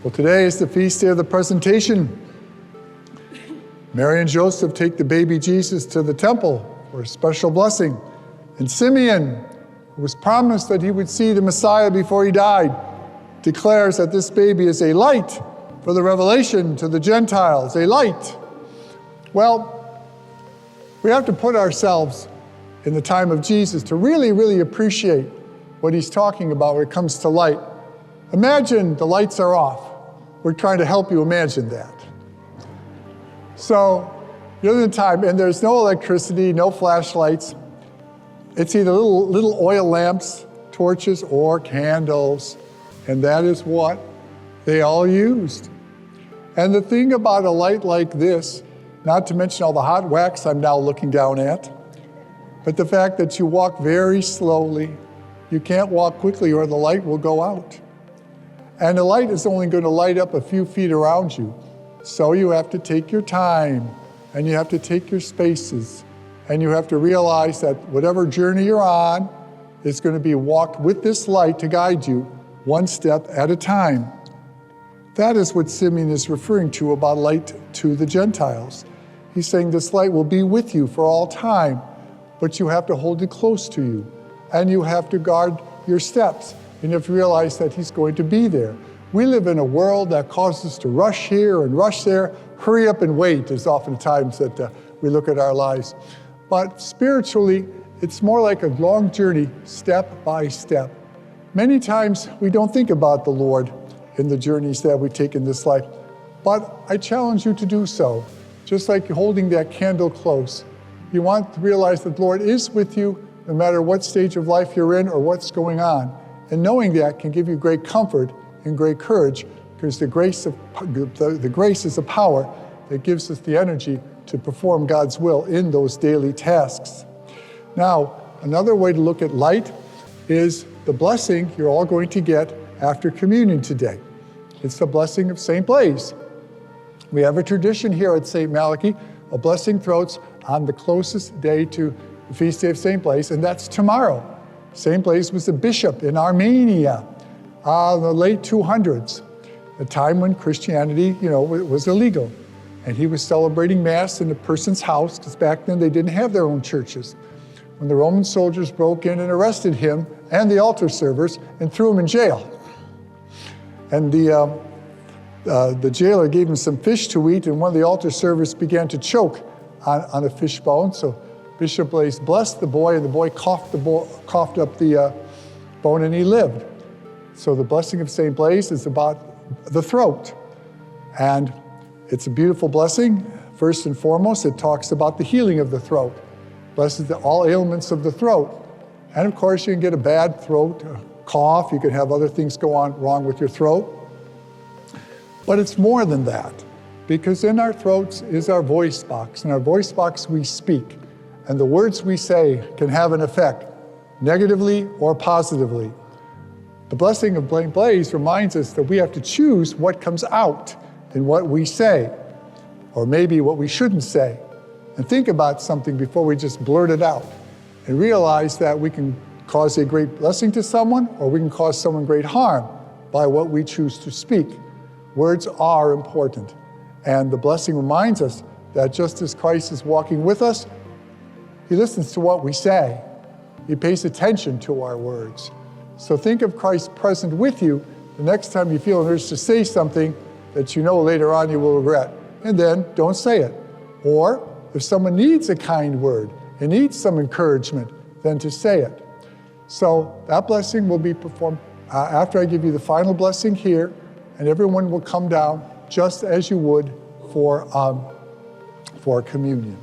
Well, today is the feast day of the presentation. Mary and Joseph take the baby Jesus to the temple for a special blessing. And Simeon, who was promised that he would see the Messiah before he died, declares that this baby is a light for the revelation to the Gentiles, a light. Well, we have to put ourselves in the time of Jesus to really, really appreciate what he's talking about when it comes to light. Imagine the lights are off. We're trying to help you imagine that. So, you're in the time, and there's no electricity, no flashlights. It's either little oil lamps, torches, or candles. And that is what they all used. And the thing about a light like this, not to mention all the hot wax I'm now looking down at, but the fact that you walk very slowly, you can't walk quickly or the light will go out. And the light is only going to light up a few feet around you. So you have to take your time, and you have to take your spaces, and you have to realize that whatever journey you're on is going to be walked with this light to guide you one step at a time. That is what Simeon is referring to about light to the Gentiles. He's saying this light will be with you for all time, but you have to hold it close to you, and you have to guard your steps, and you have to realize that he's going to be there. We live in a world that causes us to rush here and rush there. Hurry up and wait is often times that we look at our lives. But spiritually, it's more like a long journey, step by step. Many times we don't think about the Lord in the journeys that we take in this life, but I challenge you to do so. Just like holding that candle close. You want to realize that the Lord is with you no matter what stage of life you're in or what's going on. And knowing that can give you great comfort and great courage, because the grace is the power that gives us the energy to perform God's will in those daily tasks. Now, another way to look at light is the blessing you're all going to get after communion today. It's the blessing of St. Blaise. We have a tradition here at St. Malachy of blessing throats on the closest day to the feast day of St. Blaise, and that's tomorrow. St. Blaise was a bishop in Armenia in the late 200s, a time when Christianity, was illegal. And he was celebrating Mass in a person's house, because back then they didn't have their own churches. When the Roman soldiers broke in and arrested him and the altar servers and threw him in jail. And the jailer gave him some fish to eat, and one of the altar servers began to choke on a fish bone. So Bishop Blaise blessed the boy, and the boy coughed up the bone, and he lived. So the blessing of St. Blaise is about the throat. And it's a beautiful blessing. First and foremost, it talks about the healing of the throat. Blesses all ailments of the throat. And of course, you can get a bad throat, a cough. You can have other things go on wrong with your throat. But it's more than that, because in our throats is our voice box. In our voice box, we speak. And the words we say can have an effect, negatively or positively. The blessing of St. Blaise reminds us that we have to choose what comes out in what we say, or maybe what we shouldn't say, and think about something before we just blurt it out, and realize that we can cause a great blessing to someone, or we can cause someone great harm by what we choose to speak. Words are important, and the blessing reminds us that just as Christ is walking with us, he listens to what we say. He pays attention to our words. So think of Christ present with you the next time you feel an urge to say something that you know later on you will regret. And then don't say it. Or if someone needs a kind word and needs some encouragement, then to say it. So that blessing will be performed after I give you the final blessing here, and everyone will come down just as you would for communion.